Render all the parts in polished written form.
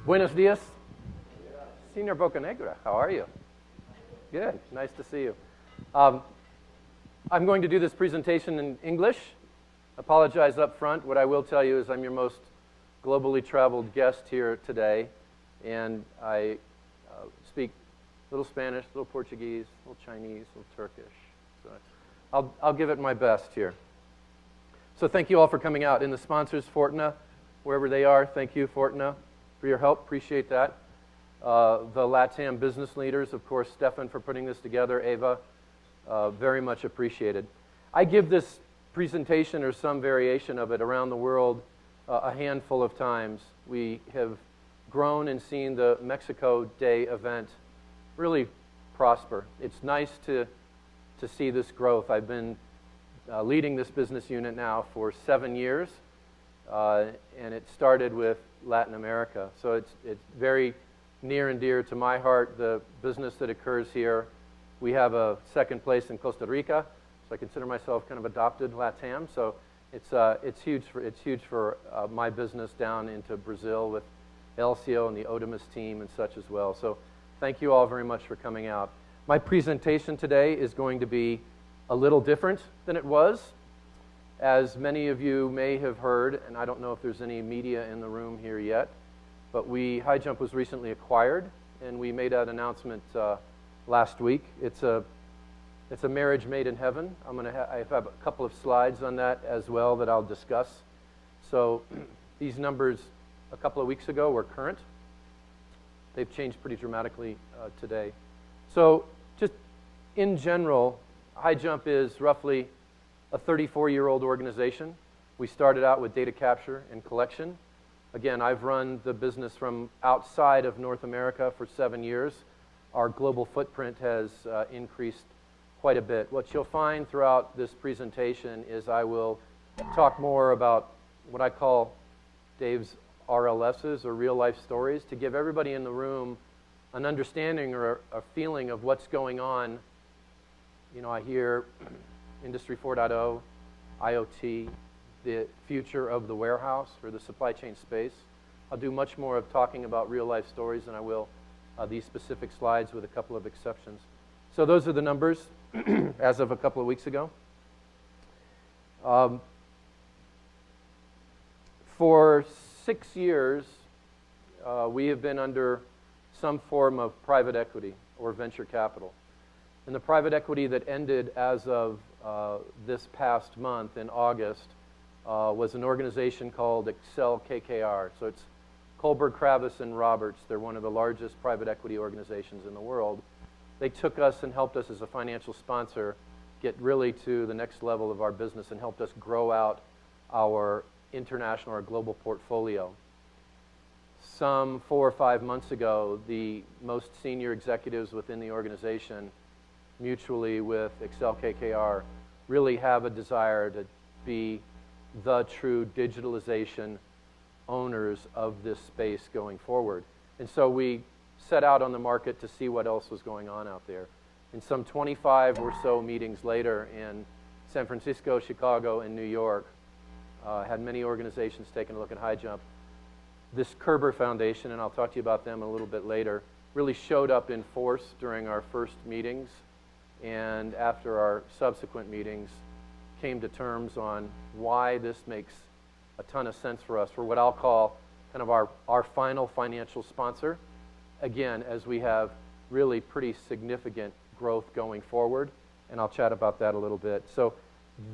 Buenos dias. Senor Bocanegra, how are you? Good, nice to see you. I'm going to do this presentation in English. Apologize up front. What I will tell you is I'm your most globally traveled guest here today, and I speak a little Spanish, a little Portuguese, a little Chinese, a little Turkish. So I'll give it my best here. So thank you all for coming out. And the sponsors, Fortuna, wherever they are, thank you, Fortuna, for your help. Appreciate that. The LATAM business leaders, of course, Stefan for putting this together, Ava, very much appreciated. I give this presentation or some variation of it around the world a handful of times. We have grown and seen the Mexico Day event really prosper. It's nice to see this growth. I've been leading this business unit now for 7 years, and it started with Latin America. So it's very near and dear to my heart, the business that occurs here. We have a second place in Costa Rica, so I consider myself kind of adopted LATAM. So it's huge for my business down into Brazil with Elcio and the Otimus team and such as well. So thank you all very much for coming out. My presentation today is going to be a little different than it was. As many of you may have heard, and I don't know if there's any media in the room here yet, but HighJump was recently acquired, and we made that announcement last week. It's a marriage made in heaven. I have a couple of slides on that as well that I'll discuss. So these numbers a couple of weeks ago were current. They've changed pretty dramatically today. So just in general, HighJump is roughly a 34-year-old organization. We started out with data capture and collection. Again, I've run the business from outside of North America for 7 years. Our global footprint has increased quite a bit. What you'll find throughout this presentation is I will talk more about what I call Dave's RLSs, or real-life stories, to give everybody in the room an understanding or a feeling of what's going on. You know, I hear Industry 4.0, IoT, the future of the warehouse or the supply chain space. I'll do much more of talking about real-life stories than I will these specific slides, with a couple of exceptions. So those are the numbers as of a couple of weeks ago. For 6 years, we have been under some form of private equity or venture capital. And the private equity that ended as of this past month in August was an organization called Excel KKR. So it's Kohlberg, Kravis, and Roberts. They're one of the largest private equity organizations in the world. They took us and helped us as a financial sponsor get really to the next level of our business and helped us grow out our international or global portfolio. Some 4 or 5 months ago, the most senior executives within the organization, mutually with Excel KKR, really have a desire to be the true digitalization owners of this space going forward. And so we set out on the market to see what else was going on out there. And some 25 or so meetings later in San Francisco, Chicago, and New York, had many organizations taking a look at HighJump. This Kerber Foundation, and I'll talk to you about them a little bit later, really showed up in force during our first meetings, and after our subsequent meetings came to terms on why this makes a ton of sense for us, for what I'll call kind of our final financial sponsor, again, as we have really pretty significant growth going forward, and I'll chat about that a little bit. So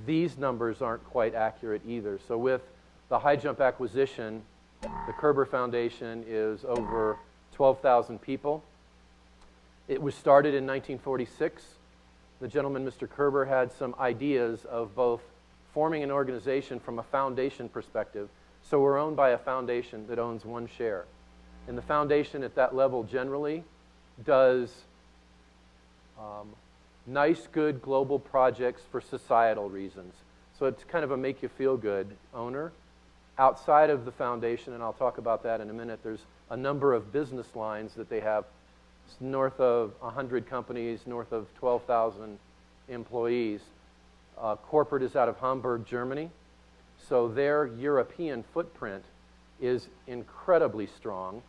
these numbers aren't quite accurate either. So with the HighJump acquisition, the Kerber Foundation is over 12,000 people. It was started in 1946. The gentleman, Mr. Kerber, had some ideas of both forming an organization from a foundation perspective. So we're owned by a foundation that owns one share. And the foundation at that level generally does nice, good global projects for societal reasons. So it's kind of a make-you-feel-good owner. Outside of the foundation, and I'll talk about that in a minute, there's a number of business lines that they have. It's north of 100 companies, north of 12,000 employees. Corporate is out of Hamburg, Germany. So their European footprint is incredibly strong.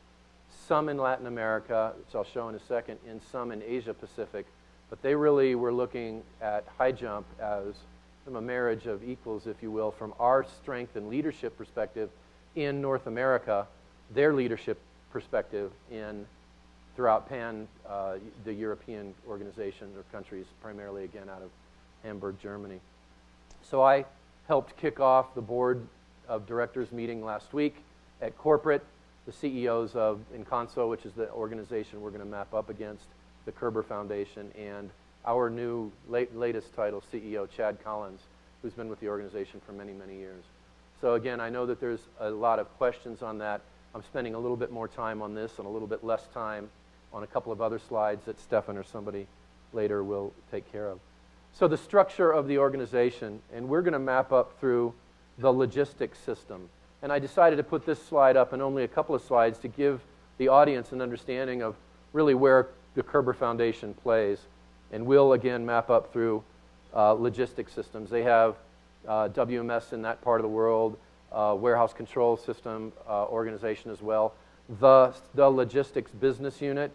Some in Latin America, which I'll show in a second, and some in Asia Pacific. But they really were looking at HighJump as a marriage of equals, if you will, from our strength and leadership perspective in North America, their leadership perspective throughout the European organization or countries, primarily again out of Hamburg, Germany. So I helped kick off the board of directors meeting last week at corporate. The CEOs of Inconso, which is the organization we're going to map up against, the Kerber Foundation, and our new latest title, CEO Chad Collins, who's been with the organization for many, many years. So again, I know that there's a lot of questions on that. I'm spending a little bit more time on this and a little bit less time on a couple of other slides that Stefan or somebody later will take care of. So the structure of the organization, and we're going to map up through the logistics system. And I decided to put this slide up and only a couple of slides to give the audience an understanding of really where the Kerber Foundation plays. And we'll again map up through logistics systems. They have WMS in that part of the world, warehouse control system organization as well. The logistics business unit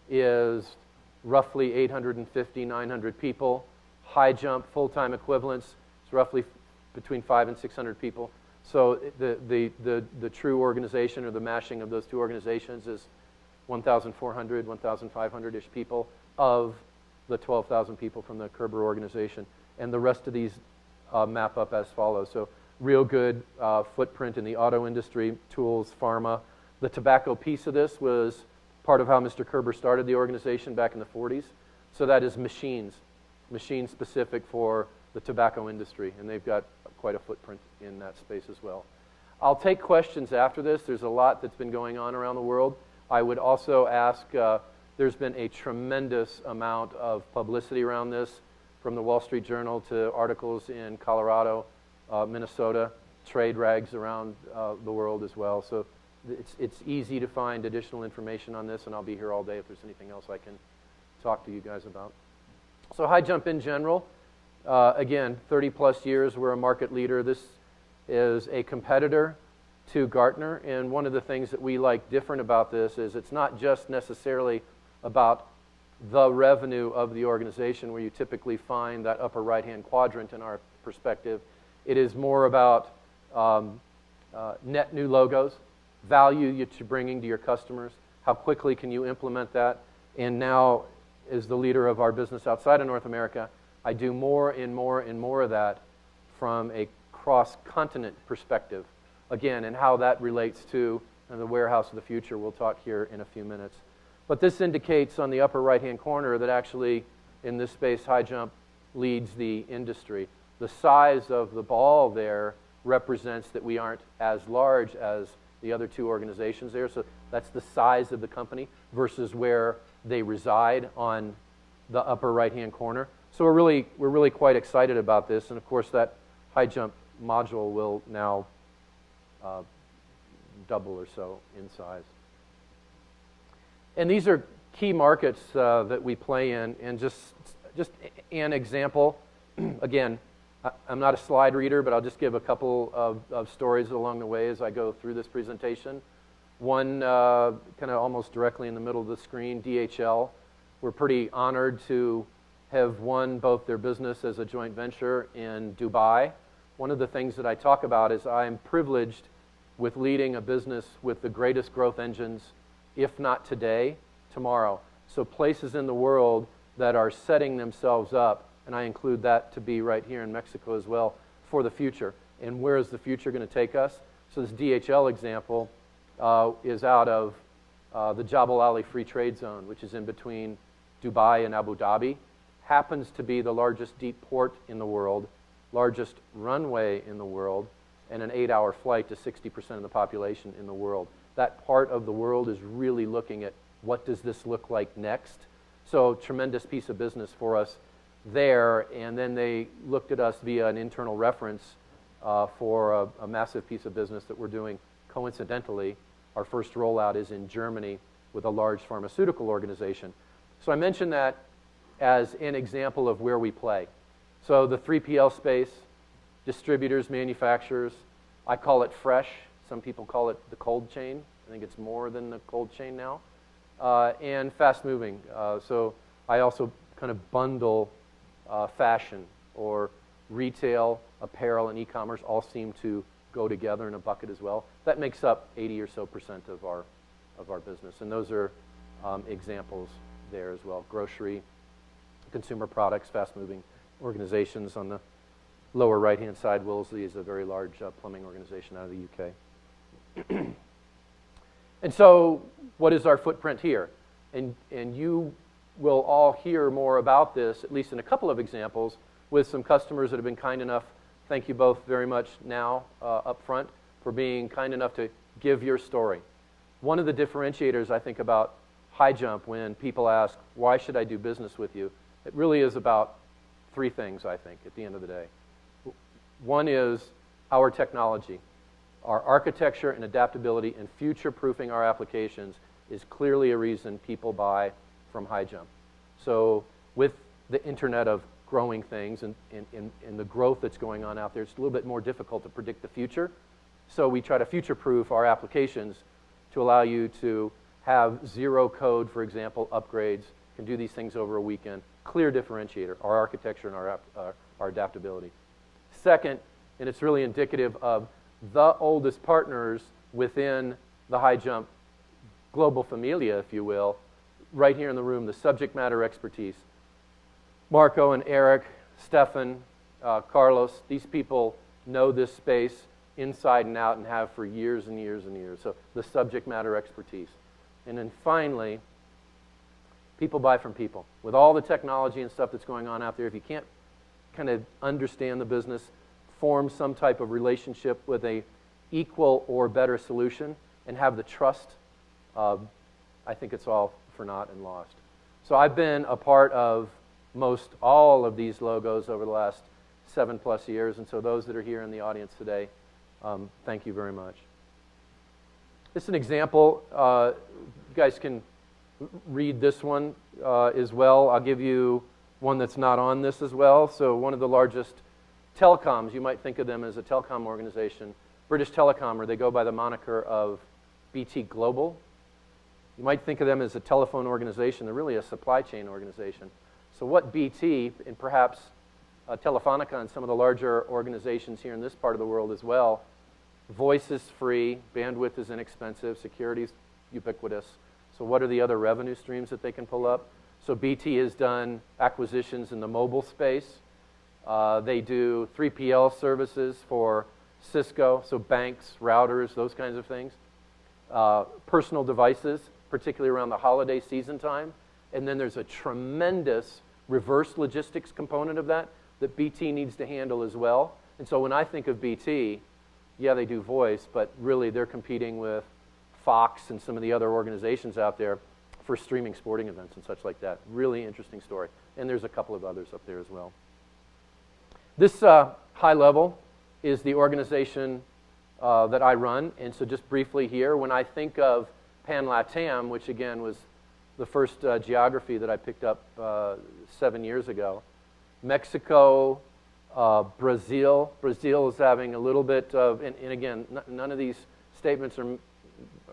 is roughly 850, 900 people. HighJump full-time equivalents is roughly between 500 and 600 people. So the true organization, or the mashing of those two organizations, is 1,400, 1,500-ish people of the 12,000 people from the Kerber organization. And the rest of these map up as follows. So real good footprint in the auto industry, tools, pharma. The tobacco piece of this was part of how Mr. Kerber started the organization back in the 40s. So that is machines specific for the tobacco industry, and they've got quite a footprint in that space as well. I'll take questions after this. There's a lot that's been going on around the world. I would also ask, there's been a tremendous amount of publicity around this, from the Wall Street Journal to articles in Colorado, Minnesota, trade rags around the world as well. So it's easy to find additional information on this, and I'll be here all day if there's anything else I can talk to you guys about. So HighJump in general, again, 30 plus years, we're a market leader. This is a competitor to Gartner, and one of the things that we like different about this is it's not just necessarily about the revenue of the organization, where you typically find that upper right-hand quadrant in our perspective. It is more about net new logos, value that you're bringing to your customers, how quickly can you implement that, and now, as the leader of our business outside of North America, I do more and more and more of that from a cross-continent perspective. Again, and how that relates to the warehouse of the future, we'll talk here in a few minutes. But this indicates on the upper right-hand corner that actually, in this space, HighJump leads the industry. The size of the ball there represents that we aren't as large as the other two organizations there. So that's the size of the company versus where they reside on the upper right-hand corner. So we're really quite excited about this, and of course that HighJump module will now double or so in size. And these are key markets that we play in, and just an example. Again, I'm not a slide reader, but I'll just give a couple of stories along the way as I go through this presentation. One kind of almost directly in the middle of the screen, DHL. We're pretty honored to have won both their business as a joint venture in Dubai. One of the things that I talk about is I'm privileged with leading a business with the greatest growth engines, if not today, tomorrow. So places in the world that are setting themselves up, and I include that to be right here in Mexico as well, for the future. And where is the future going to take us? So this DHL example is out of the Jebel Ali Free Trade Zone, which is in between Dubai and Abu Dhabi. Happens to be the largest deep port in the world, largest runway in the world, and an 8-hour flight to 60% of the population in the world. That part of the world is really looking at what does this look like next. So tremendous piece of business for us there, and then they looked at us via an internal reference for a massive piece of business that we're doing. Coincidentally, our first rollout is in Germany with a large pharmaceutical organization. So I mentioned that as an example of where we play. So the 3PL space, distributors, manufacturers, I call it fresh. Some people call it the cold chain. I think it's more than the cold chain now. And fast moving. So I also kind of bundle fashion or retail, apparel, and e-commerce all seem to go together in a bucket as well. That makes up 80 or so % of our business. And those are examples there as well. Grocery, consumer products, fast moving organizations. On the lower right-hand side, Wolseley is a very large plumbing organization out of the UK. And so what is our footprint here? And you will all hear more about this, at least in a couple of examples, with some customers that have been kind enough, thank you both very much now up front, for being kind enough to give your story. One of the differentiators I think about HighJump when people ask, why should I do business with you? It really is about three things, I think, at the end of the day. One is our technology. Our architecture and adaptability and future-proofing our applications is clearly a reason people buy from HighJump. So with the internet of growing things and the growth that's going on out there, it's a little bit more difficult to predict the future. So we try to future-proof our applications to allow you to have zero code, for example, upgrades, can do these things over a weekend. Clear differentiator, our architecture and our adaptability. Second, and it's really indicative of the oldest partners within the HighJump global familia, if you will, right here in the room, the subject matter expertise. Marco and Eric, Stefan, Carlos, these people know this space inside and out and have for years and years and years. So the subject matter expertise. And then finally, people buy from people. With all the technology and stuff that's going on out there, if you can't kind of understand the business, form some type of relationship with a equal or better solution, and have the trust, I think it's all for naught and lost. So I've been a part of most all of these logos over the last 7+ years, and so those that are here in the audience today, thank you very much. This is an example. You guys can read this one as well. I'll give you one that's not on this as well. So one of the largest telecoms, you might think of them as a telecom organization, British Telecom, or they go by the moniker of BT Global. You might think of them as a telephone organization. They're really a supply chain organization. So what BT, and perhaps Telefonica and some of the larger organizations here in this part of the world as well, voice is free, bandwidth is inexpensive, security is ubiquitous. So what are the other revenue streams that they can pull up? So BT has done acquisitions in the mobile space. They do 3PL services for Cisco, so banks, routers, those kinds of things. Personal devices, particularly around the holiday season time. And then there's a tremendous reverse logistics component of that BT needs to handle as well. And so when I think of BT, yeah, they do voice, but really they're competing with Fox and some of the other organizations out there for streaming sporting events and such like that. Really interesting story. And there's a couple of others up there as well. This high level is the organization that I run. And so just briefly here, when I think of Pan Latam, which again was the first geography that I picked up 7 years ago, Mexico, Brazil. Brazil is having a little bit of, and again, none of these statements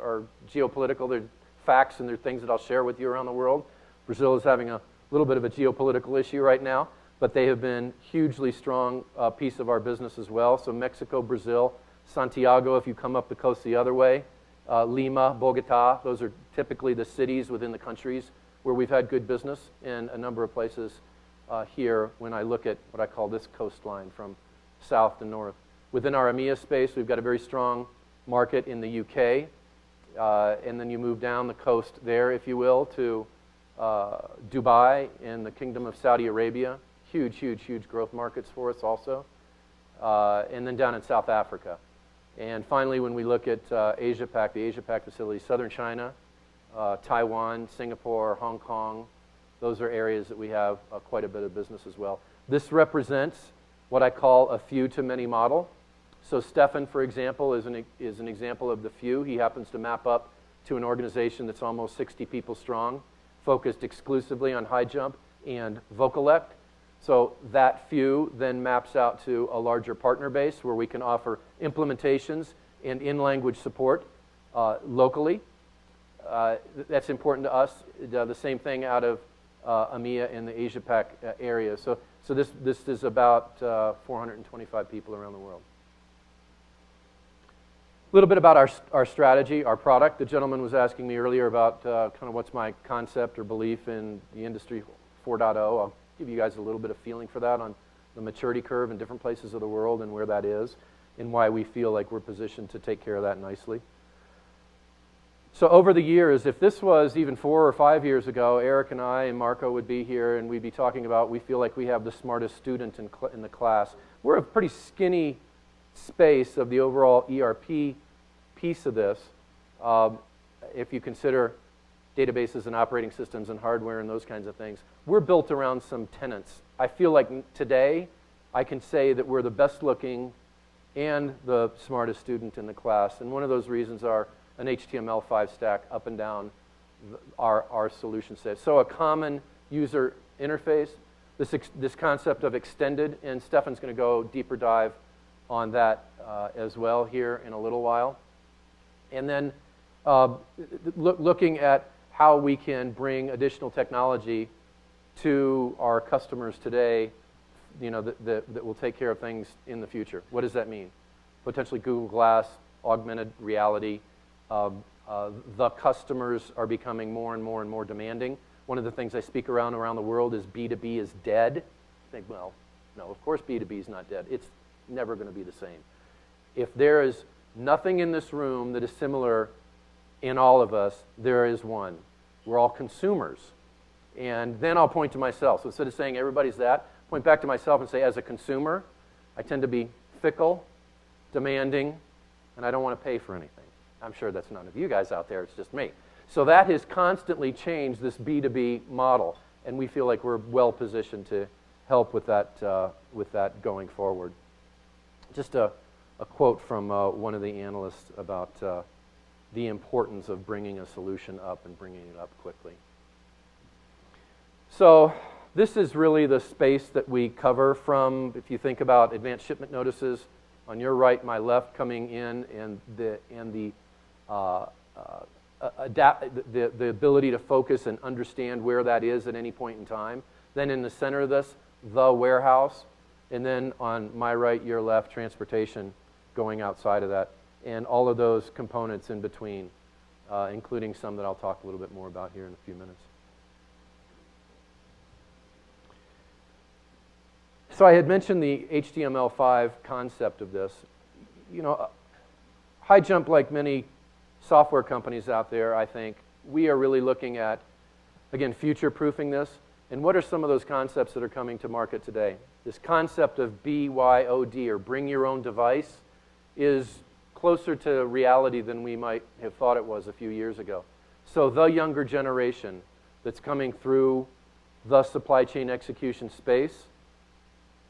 are geopolitical. They're facts and they're things that I'll share with you around the world. Brazil is having a little bit of a geopolitical issue right now, but they have been hugely strong piece of our business as well. So Mexico, Brazil, Santiago, if you come up the coast the other way, Lima, Bogota, those are typically the cities within the countries where we've had good business, and a number of places here when I look at what I call this coastline from south to north. Within our EMEA space, we've got a very strong market in the UK, and then you move down the coast there, if you will, to Dubai and the Kingdom of Saudi Arabia. Huge, huge, huge growth markets for us also. And then down in South Africa. And finally, when we look at Asia-Pac, the Asia-Pac facilities, Southern China, Taiwan, Singapore, Hong Kong, those are areas that we have quite a bit of business as well. This represents what I call a few to many model. So Stefan, for example, is an example of the few. He happens to map up to an organization that's almost 60 people strong, focused exclusively on HighJump and Vocalect. So that few then maps out to a larger partner base where we can offer implementations and in-language support locally. That's important to us. The same thing out of EMEA and the Asia-Pac area. So this is about 425 people around the world. A little bit about our strategy, our product. The gentleman was asking me earlier about kind of what's my concept or belief in the Industry 4.0. I'll give you guys a little bit of feeling for that on the maturity curve in different places of the world and where that is and why we feel like we're positioned to take care of that nicely. So over the years, if this was even 4 or 5 years ago, Eric and I and Marco would be here and we'd be talking about we feel like we have the smartest student in the class. We're a pretty skinny space of the overall ERP piece of this. If you consider databases and operating systems and hardware and those kinds of things, we're built around some tenets. I feel like today I can say that we're the best looking and the smartest student in the class, and one of those reasons are an HTML5 stack up and down our solution set. So a common user interface, this concept of extended, and Stefan's going to go deeper dive on that as well here in a little while. And then looking at how we can bring additional technology to our customers today, you know, that will take care of things in the future. What does that mean? Potentially Google Glass, augmented reality. The customers are becoming more and more and more demanding. One of the things I speak around the world is B2B is dead. I think, well, no, of course B2B is not dead. It's never going to be the same. If there is nothing in this room that is similar in all of us, there is one. We're all consumers. And then I'll point to myself. So instead of saying everybody's that, point back to myself and say, as a consumer, I tend to be fickle, demanding, and I don't want to pay for anything. I'm sure that's none of you guys out there, it's just me. So that has constantly changed this B2B model, and we feel like we're well positioned to help with that going forward. Just a quote from one of the analysts about the importance of bringing a solution up and bringing it up quickly. So this is really the space that we cover from, if you think about advanced shipment notices, on your right, my left, coming in, and the ability to focus and understand where that is at any point in time. Then in the center of this, the warehouse, and then on my right, your left, transportation going outside of that, and all of those components in between, including some that I'll talk a little bit more about here in a few minutes. So I had mentioned the HTML5 concept of this. You know, HighJump, like many software companies out there, I think, we are really looking at, again, future-proofing this. And what are some of those concepts that are coming to market today? This concept of BYOD, or bring your own device, is closer to reality than we might have thought it was a few years ago. So the younger generation that's coming through the supply chain execution space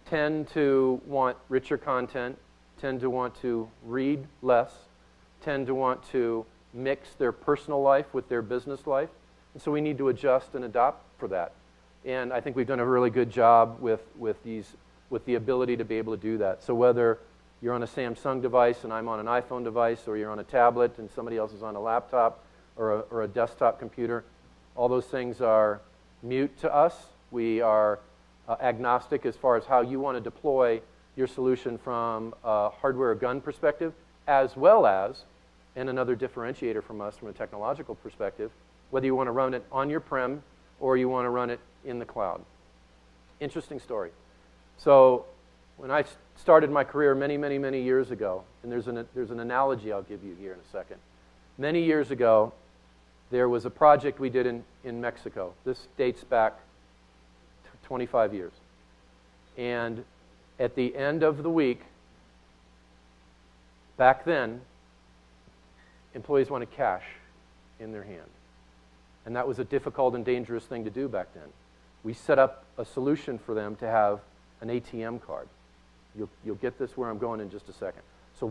tend to want richer content, tend to want to read less, tend to want to mix their personal life with their business life. And so we need to adjust and adapt for that. And I think we've done a really good job with the ability to be able to do that. So whether you're on a Samsung device and I'm on an iPhone device, or you're on a tablet and somebody else is on a laptop or a desktop computer, all those things are mute to us. We are agnostic as far as how you want to deploy your solution from a hardware gun perspective, as well as, and another differentiator from us from a technological perspective, whether you want to run it on your prem or you want to run it in the cloud. Interesting story. So when I started my career many, many, many years ago, and there's an analogy I'll give you here in a second. Many years ago, there was a project we did in Mexico. This dates back 25 years. And at the end of the week, back then, employees wanted cash in their hand. And that was a difficult and dangerous thing to do back then. We set up a solution for them to have an ATM card. You'll get this where I'm going in just a second. So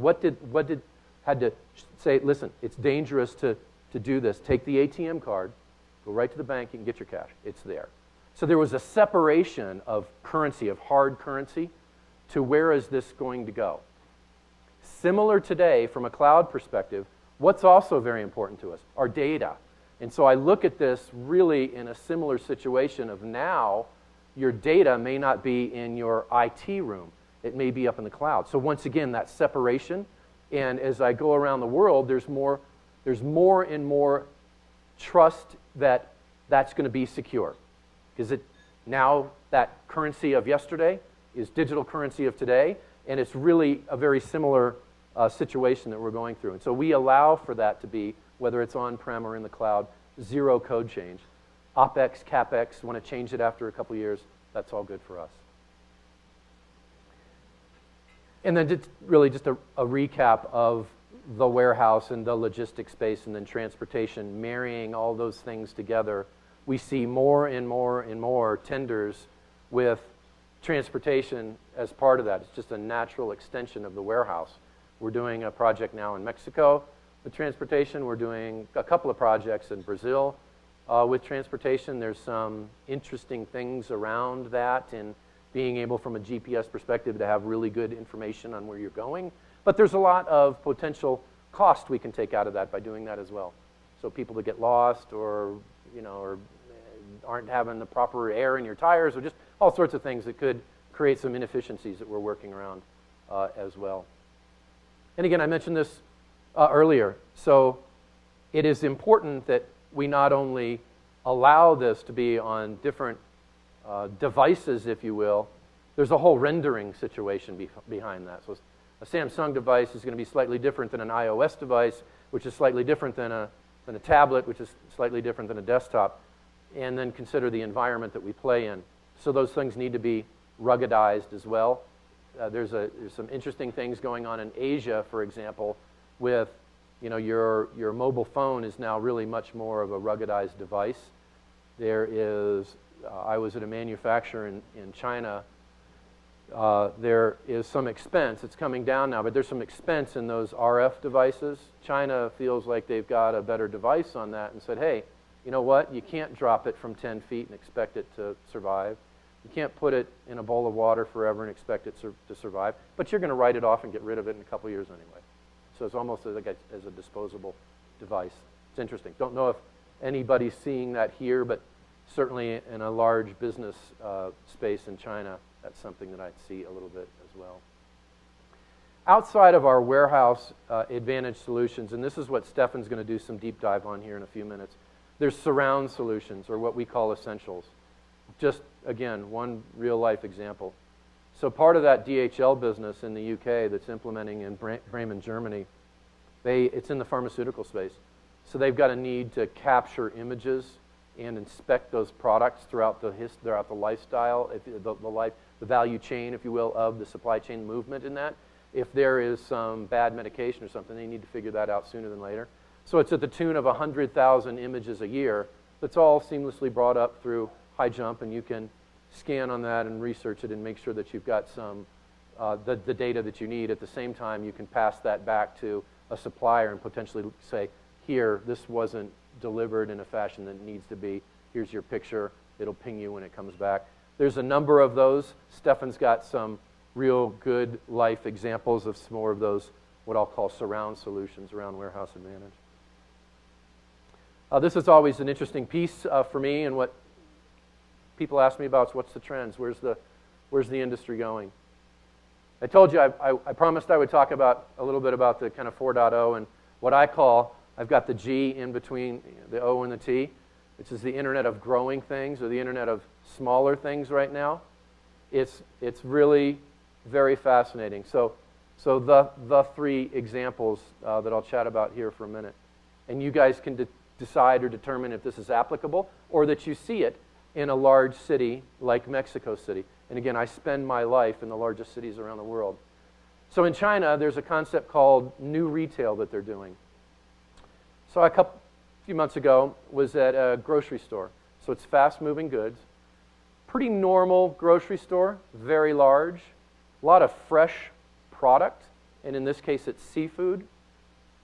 had to say, listen, it's dangerous to do this. Take the ATM card, go right to the bank, you can get your cash. It's there. So there was a separation of currency, of hard currency, to where is this going to go. Similar today, from a cloud perspective, what's also very important to us? Our data. And so I look at this really in a similar situation of now, your data may not be in your IT room. It may be up in the cloud. So once again, that separation. And as I go around the world, there's more and more trust that that's going to be secure. Because now that currency of yesterday is digital currency of today, and it's really a very similar situation that we're going through. And so we allow for that to be, whether it's on-prem or in the cloud, zero code change. OpEx, CapEx, want to change it after a couple years, that's all good for us. And then just really just a recap of the warehouse and the logistics space and then transportation, marrying all those things together. We see more and more and more tenders with transportation as part of that. It's just a natural extension of the warehouse. We're doing a project now in Mexico with transportation. We're doing a couple of projects in Brazil with transportation. There's some interesting things around that and being able from a GPS perspective to have really good information on where you're going. But there's a lot of potential cost we can take out of that by doing that as well. So people that get lost or, or aren't having the proper air in your tires or just all sorts of things that could create some inefficiencies that we're working around as well. And again, I mentioned this earlier. So it is important that we not only allow this to be on different devices, if you will. There's a whole rendering situation behind that. So a Samsung device is going to be slightly different than an iOS device, which is slightly different than a tablet, which is slightly different than a desktop. And then consider the environment that we play in. So those things need to be ruggedized as well. There's some interesting things going on in Asia, for example, with your mobile phone is now really much more of a ruggedized device. There is, I was at a manufacturer in China. There is some expense. It's coming down now, but there's some expense in those RF devices. China feels like they've got a better device on that and said, hey, you know what? You can't drop it from 10 feet and expect it to survive. You can't put it in a bowl of water forever and expect it to survive, but you're going to write it off and get rid of it in a couple years anyway. So it's almost as a disposable device. It's interesting. Don't know if anybody's seeing that here, but certainly in a large business space in China, that's something that I'd see a little bit as well. Outside of our warehouse advantage solutions, and this is what Stefan's going to do some deep dive on here in a few minutes, there's surround solutions, or what we call essentials. Just, again, one real-life example. So part of that DHL business in the UK that's implementing in Bremen, Germany, it's in the pharmaceutical space. So they've got a need to capture images and inspect those products throughout the lifestyle, the value chain, if you will, of the supply chain movement in that. If there is some bad medication or something, they need to figure that out sooner than later. So it's at the tune of 100,000 images a year. That's all seamlessly brought up through HighJump, and you can scan on that and research it and make sure that you've got some the data that you need. At the same time, you can pass that back to a supplier and potentially say, here, this wasn't delivered in a fashion that it needs to be. Here's your picture. It'll ping you when it comes back. There's a number of those. Stefan's got some real good life examples of some more of those, what I'll call surround solutions around Warehouse Advantage. This is always an interesting piece for me, and what people ask me about is what's the trends? Where's the industry going? I told you I promised I would talk about a little bit about the kind of 4.0 and what I call, I've got the G in between the O and the T, which is the Internet of growing things, or the Internet of smaller things right now. It's really very fascinating. So the three examples that I'll chat about here for a minute, and you guys can decide or determine if this is applicable or that you see it in a large city like Mexico City. And again, I spend my life in the largest cities around the world. So in China, there's a concept called new retail that they're doing. So a few months ago was at a grocery store. So it's fast-moving goods. Pretty normal grocery store, very large. A lot of fresh product, and in this case it's seafood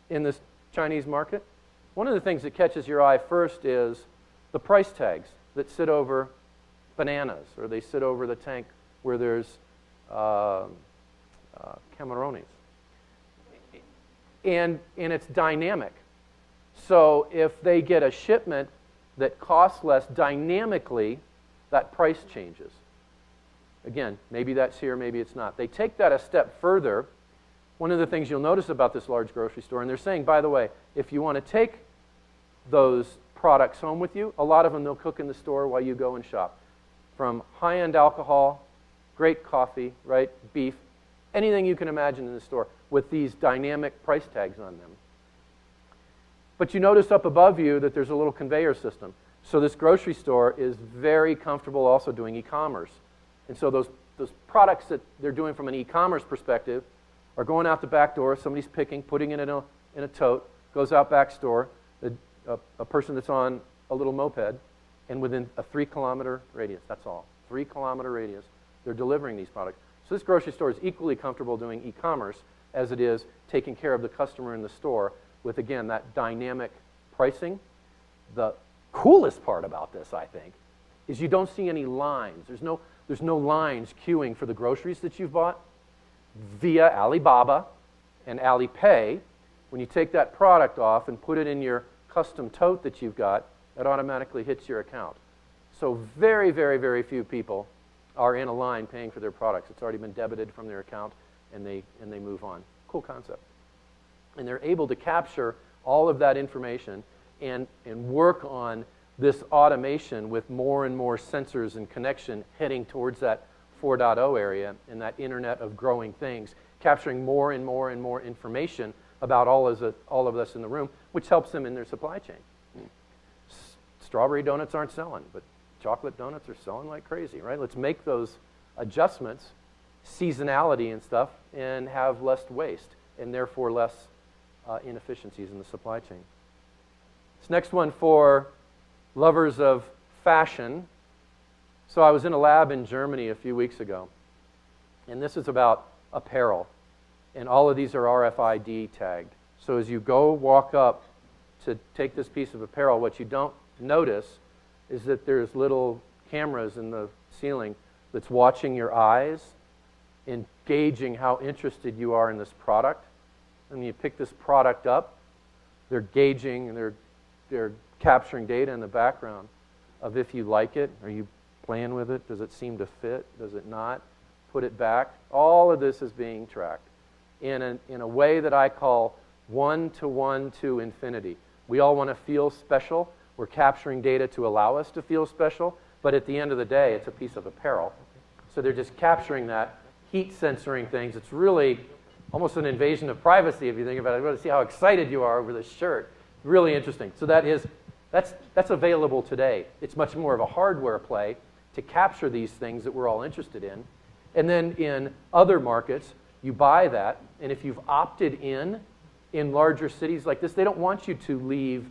in this Chinese market. One of the things that catches your eye first is the price tags that sit over bananas, or they sit over the tank where there's camarones. And it's dynamic. So if they get a shipment that costs less, dynamically, that price changes. Again, maybe that's here, maybe it's not. They take that a step further. One of the things you'll notice about this large grocery store, and they're saying, by the way, if you want to take those products home with you, a lot of them they'll cook in the store while you go and shop. From high-end alcohol, great coffee, right, beef, anything you can imagine in the store with these dynamic price tags on them. But you notice up above you that there's a little conveyor system. So this grocery store is very comfortable also doing e-commerce. And so those products that they're doing from an e-commerce perspective are going out the back door, somebody's picking, putting it in a tote, goes out back store, a person that's on a little moped, and within a 3-kilometer radius, that's all, 3-kilometer radius, they're delivering these products. So this grocery store is equally comfortable doing e-commerce as it is taking care of the customer in the store with, again, that dynamic pricing. The coolest part about this, I think, is you don't see any lines. There's no lines queuing for the groceries that you've bought. Via Alibaba and Alipay, when you take that product off and put it in your custom tote that you've got, it automatically hits your account. So very, very, very few people are in a line paying for their products. It's already been debited from their account, and they move on. Cool concept. And they're able to capture all of that information and work on this automation with more and more sensors and connection heading towards that 4.0 area and that Internet of growing things, capturing more and more and more information about all of us in the room, which helps them in their supply chain. Strawberry donuts aren't selling, but chocolate donuts are selling like crazy, right? Let's make those adjustments, seasonality and stuff, and have less waste and therefore less inefficiencies in the supply chain. This next one for lovers of fashion. So I was in a lab in Germany a few weeks ago, and this is about apparel, and all of these are RFID tagged. So as you go walk up to take this piece of apparel, what you don't notice is that there's little cameras in the ceiling that's watching your eyes and gauging how interested you are in this product. And when you pick this product up, they're gauging and they're capturing data in the background of if you like it. Are you playing with it? Does it seem to fit? Does it not? Put it back. All of this is being tracked in a way that I call one-to-one to infinity. We all want to feel special. We're capturing data to allow us to feel special, but at the end of the day, it's a piece of apparel. So they're just capturing that, heat censoring things. It's really almost an invasion of privacy if you think about it. You want to see how excited you are over this shirt. Really interesting. So that's available today. It's much more of a hardware play to capture these things that we're all interested in. And then in other markets, you buy that, and if you've opted in larger cities like this, they don't want you to leave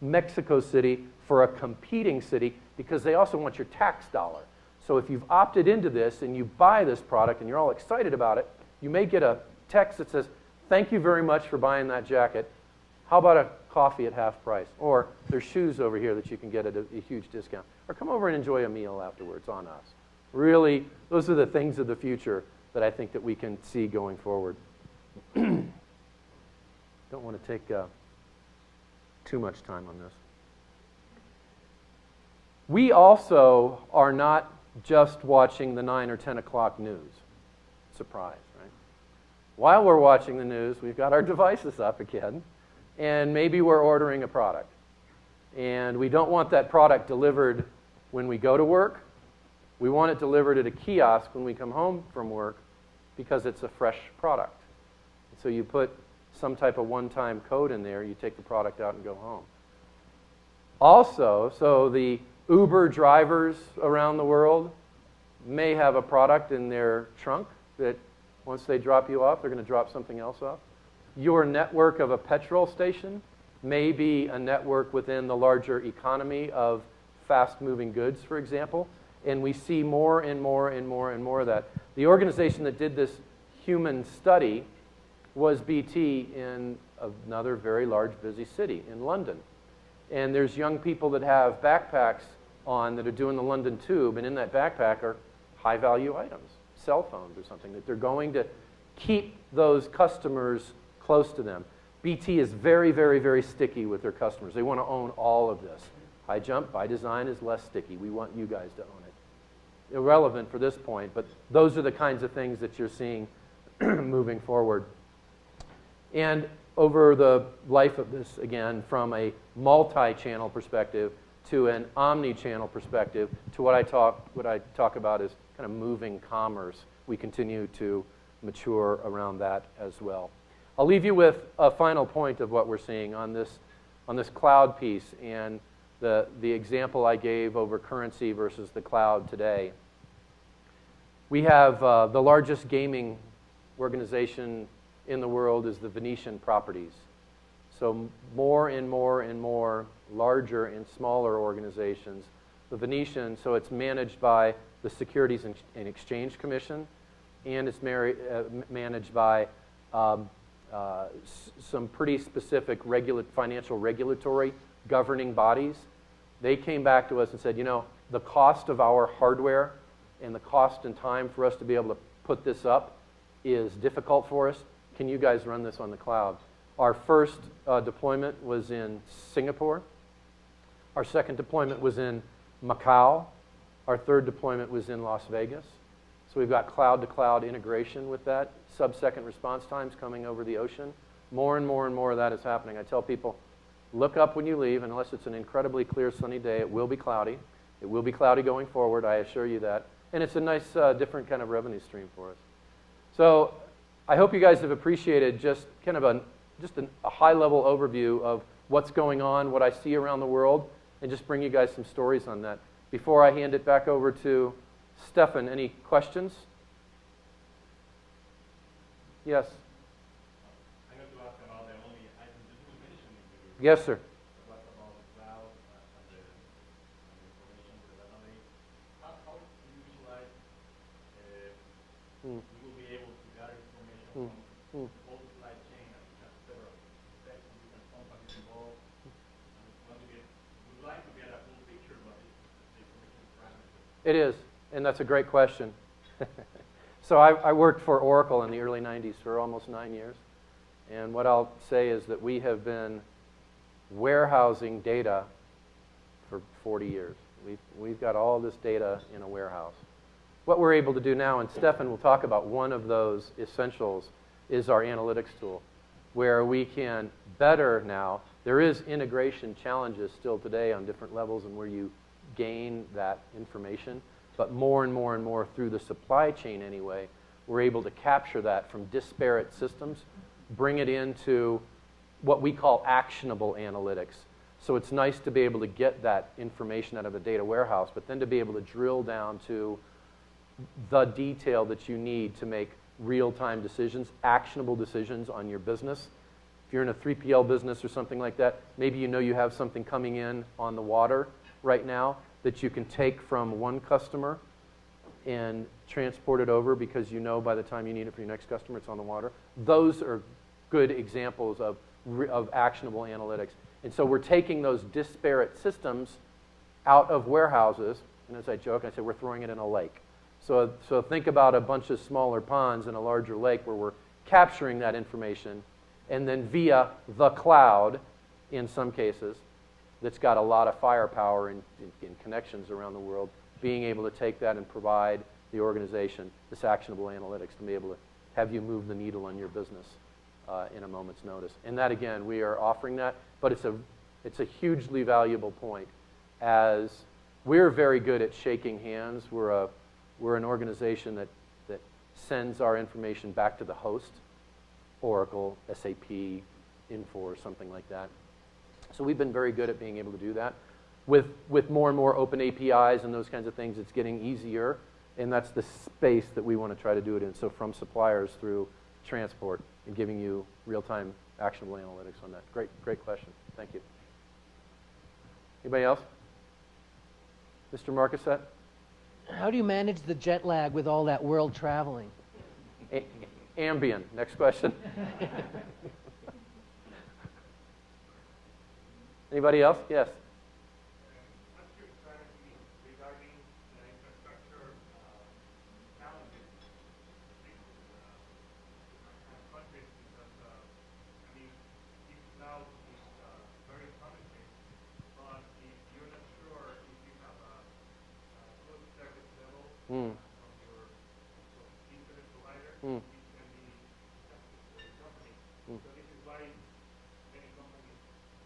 Mexico City for a competing city because they also want your tax dollar. So if you've opted into this and you buy this product and you're all excited about it, you may get a text that says, "Thank you very much for buying that jacket. How about a coffee at half price?" Or there's shoes over here that you can get at a huge discount. Or come over and enjoy a meal afterwards on us. Really, those are the things of the future that I think that we can see going forward. Don't want to take too much time on this. We also are not just watching the 9 or 10 o'clock news. Surprise, right? While we're watching the news, we've got our devices up again, and maybe we're ordering a product. And we don't want that product delivered when we go to work. We want it delivered at a kiosk when we come home from work because it's a fresh product. So you put some type of one-time code in there, you take the product out and go home. Also, so the Uber drivers around the world may have a product in their trunk that once they drop you off, they're going to drop something else off. Your network of a petrol station may be a network within the larger economy of fast-moving goods, for example, and we see more and more and more and more of that. The organization that did this human study was BT in another very large, busy city in London. And there's young people that have backpacks on that are doing the London Tube, and in that backpack are high-value items, cell phones or something, that they're going to keep those customers close to them. BT is very, very, very sticky with their customers. They want to own all of this. HighJump, by design, is less sticky. We want you guys to own it. Irrelevant for this point, but those are the kinds of things that you're seeing moving forward. And over the life of this, again, from a multi-channel perspective to an omni-channel perspective to what I talk about is kind of moving commerce. We continue to mature around that as well. I'll leave you with a final point of what we're seeing on this cloud piece and the example I gave over currency versus the cloud today. We have the largest gaming organization in the world is the Venetian Properties. So more and more and more larger and smaller organizations. The Venetian, so it's managed by the Securities and Exchange Commission, and it's managed by some pretty specific financial regulatory governing bodies. They came back to us and said, you know, the cost of our hardware and the cost and time for us to be able to put this up is difficult for us. Can you guys run this on the cloud? Our first deployment was in Singapore. Our second deployment was in Macau. Our third deployment was in Las Vegas. So we've got cloud-to-cloud integration with that. Sub-second response times coming over the ocean. More and more and more of that is happening. I tell people, look up when you leave, unless it's an incredibly clear sunny day. It will be cloudy. It will be cloudy going forward, I assure you that. And it's a nice, different kind of revenue stream for us. So I hope you guys have appreciated just kind of a high-level overview of what's going on, what I see around the world, and just bring you guys some stories on that. Before I hand it back over to Stefan, any questions? Yes? I got to ask about the only item that you mentioned. Yes, sir. What about the cloud and the information, the database? How do you visualize you will be able to gather information from all the supply chain and you have several steps and different companies involved? We'd like to get a full picture, but the information is fragmented. It is, and that's a great question. So I worked for Oracle in the early 90s for almost 9 years. And what I'll say is that we have been warehousing data for 40 years. We've got all this data in a warehouse. What we're able to do now, and Stefan will talk about one of those essentials, is our analytics tool, where we can better now. There is integration challenges still today on different levels and where you gain that information. But more and more and more through the supply chain anyway, we're able to capture that from disparate systems, bring it into what we call actionable analytics. So it's nice to be able to get that information out of a data warehouse, but then to be able to drill down to the detail that you need to make real-time decisions, actionable decisions on your business. If you're in a 3PL business or something like that, maybe you know you have something coming in on the water right now that you can take from one customer and transport it over because you know by the time you need it for your next customer, it's on the water. Those are good examples of actionable analytics. And so we're taking those disparate systems out of warehouses, and as I joke, I say we're throwing it in a lake. So think about a bunch of smaller ponds in a larger lake where we're capturing that information, and then via the cloud, in some cases, that's got a lot of firepower in connections around the world, being able to take that and provide the organization this actionable analytics to be able to have you move the needle on your business in a moment's notice. And that, again, we are offering that, but it's a hugely valuable point, as we're very good at shaking hands. We're an organization that sends our information back to the host, Oracle, SAP, Infor, something like that. So we've been very good at being able to do that. With more and more open APIs and those kinds of things, it's getting easier, and that's the space that we want to try to do it in. So from suppliers through transport and giving you real-time actionable analytics on that. Great question. Thank you. Anybody else? Mr. Marcusette? How do you manage the jet lag with all that world traveling? Ambien. Next question. Anybody else? Yes. What's your strategy Mm. it can be a company. Mm. So this is why many companies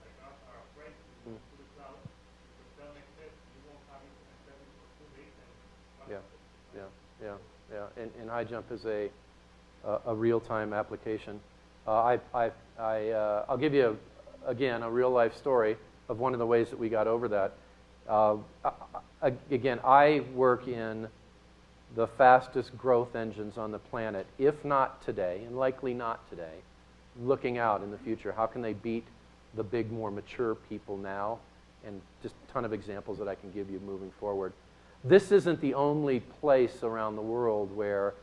like us are afraid to Mm. move to the cloud, because Telnet says you won't have internet service for 2 days and what Yeah. happens? Yeah. And HighJump is a real-time application. I'll give you, again, a real-life story of one of the ways that we got over that. Again, I work in the fastest growth engines on the planet, if not today, and likely not today, looking out in the future. How can they beat the big, more mature people now? And just a ton of examples that I can give you moving forward. This isn't the only place around the world where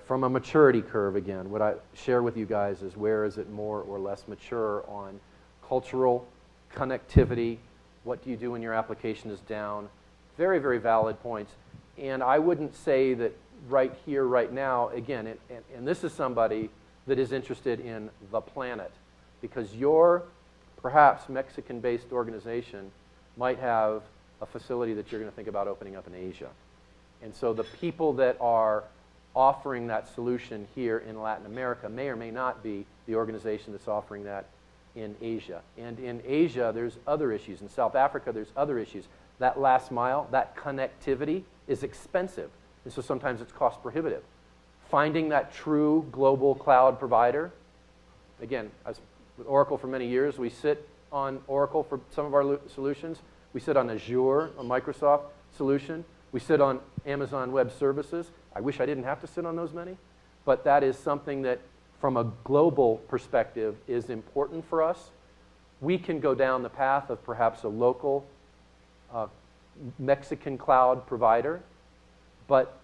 from a maturity curve, again, what I share with you guys is where is it more or less mature on cultural connectivity, what do you do when your application is down? Very, very valid points. And I wouldn't say that right here, right now, again, and this is somebody that is interested in the planet, because your perhaps Mexican-based organization might have a facility that you're going to think about opening up in Asia. And so the people that are offering that solution here in Latin America may or may not be the organization that's offering that in Asia. And in Asia, there's other issues. In South Africa, there's other issues. That last mile, that connectivity is expensive. And so sometimes it's cost prohibitive. Finding that true global cloud provider, again, I was with Oracle for many years. We sit on Oracle for some of our solutions. We sit on Azure, a Microsoft solution. We sit on Amazon Web Services. I wish I didn't have to sit on those many, but that is something that from a global perspective is important for us. We can go down the path of perhaps a local Mexican cloud provider, but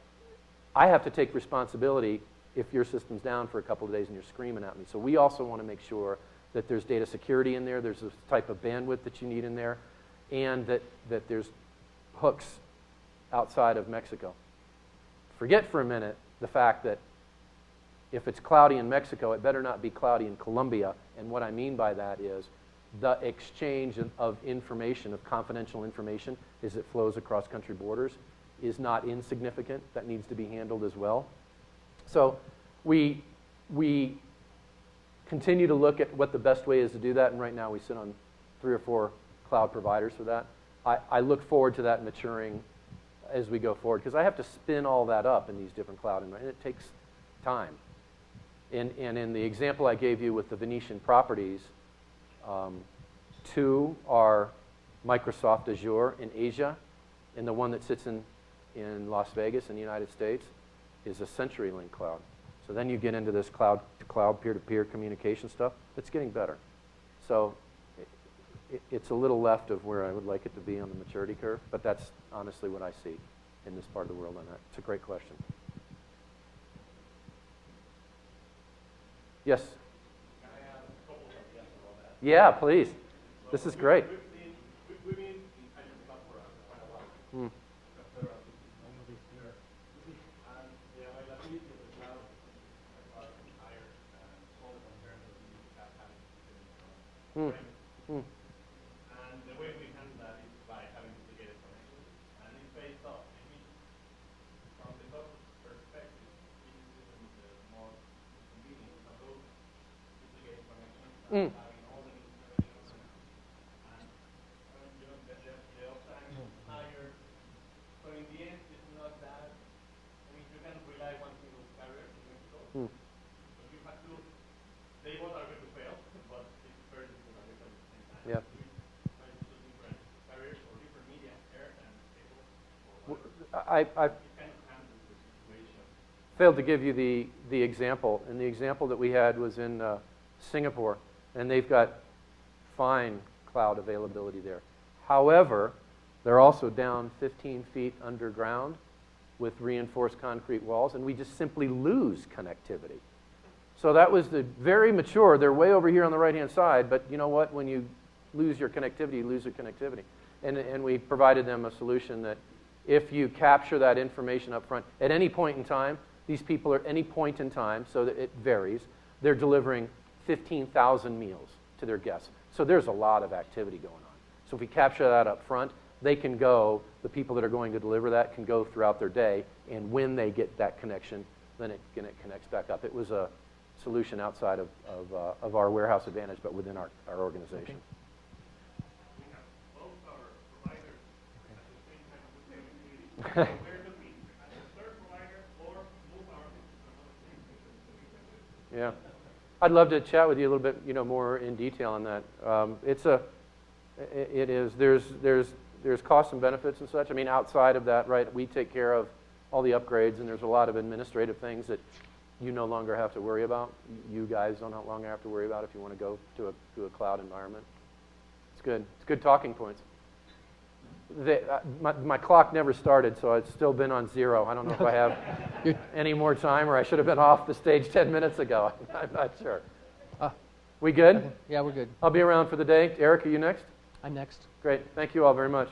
I have to take responsibility if your system's down for a couple of days and you're screaming at me. So we also want to make sure that there's data security in there, there's a type of bandwidth that you need in there, and that there's hooks outside of Mexico. Forget for a minute the fact that if it's cloudy in Mexico, it better not be cloudy in Colombia. And what I mean by that is the exchange of information, of confidential information, as it flows across country borders, is not insignificant. That needs to be handled as well. So we continue to look at what the best way is to do that, and right now we sit on 3 or 4 cloud providers for that. I look forward to that maturing as we go forward, because I have to spin all that up in these different cloud environments, and it takes time. And in the example I gave you with the Venetian properties, 2 are Microsoft Azure in Asia, and the one that sits in Las Vegas in the United States is a CenturyLink cloud. So then you get into this cloud-to-cloud, peer-to-peer communication stuff. It's getting better. So it's a little left of where I would like it to be on the maturity curve, but that's honestly what I see in this part of the world on that. It's a great question. Yes? Can I ask a couple of yes about that? Yeah, please. This is great. We've been in HighJump Cloud for quite a while. Mm. Several almost this year. And the availability of the cloud is by far higher than all the concerns that we have having to do Mm. premise. Mm. And the way we handle that is by having duplicated connections. And it pays off. I mean, from the cost perspective, this is the more convenient of those duplicated connections than having all the information. And you know, the uptime is higher. So in the end, it's not that. I mean, you can rely on one single carrier in Mexico. But you have to. They both are going to fail, but it's very difficult to work at the same time. Yeah. Trying to choose different carriers or different media, air and cable. I It kind of handles the situation. failed to give you the example, and the example that we had was in Singapore, and they've got fine cloud availability there. However, they're also down 15 feet underground with reinforced concrete walls, and we just simply lose connectivity. So that was the very mature. They're way over here on the right-hand side, but you know what? When you lose your connectivity, you lose your connectivity. And we provided them a solution that if you capture that information up front, at any point in time, these people are at any point in time, so that it varies, they're delivering 15,000 meals to their guests. So there's a lot of activity going on. So if we capture that up front, they can go, the people that are going to deliver that can go throughout their day, and when they get that connection, then it connects back up. It was a solution outside of our warehouse advantage, but within our organization. We have both our providers at the same time with the connectivity. So we're looking at the third provider or move our business to another. Yeah, I'd love to chat with you a little bit, more in detail on that. There's costs and benefits and such. I mean, outside of that, right? We take care of all the upgrades, and there's a lot of administrative things that you no longer have to worry about. You guys don't no longer have to worry about if you want to go to a cloud environment. It's good. It's good talking points. My clock never started, so it's still been on 0. I don't know if I have any more time, or I should have been off the stage 10 minutes ago. I'm not sure. We good? Okay. Yeah, we're good. I'll be around for the day. Eric, are you next? I'm next. Great. Thank you all very much.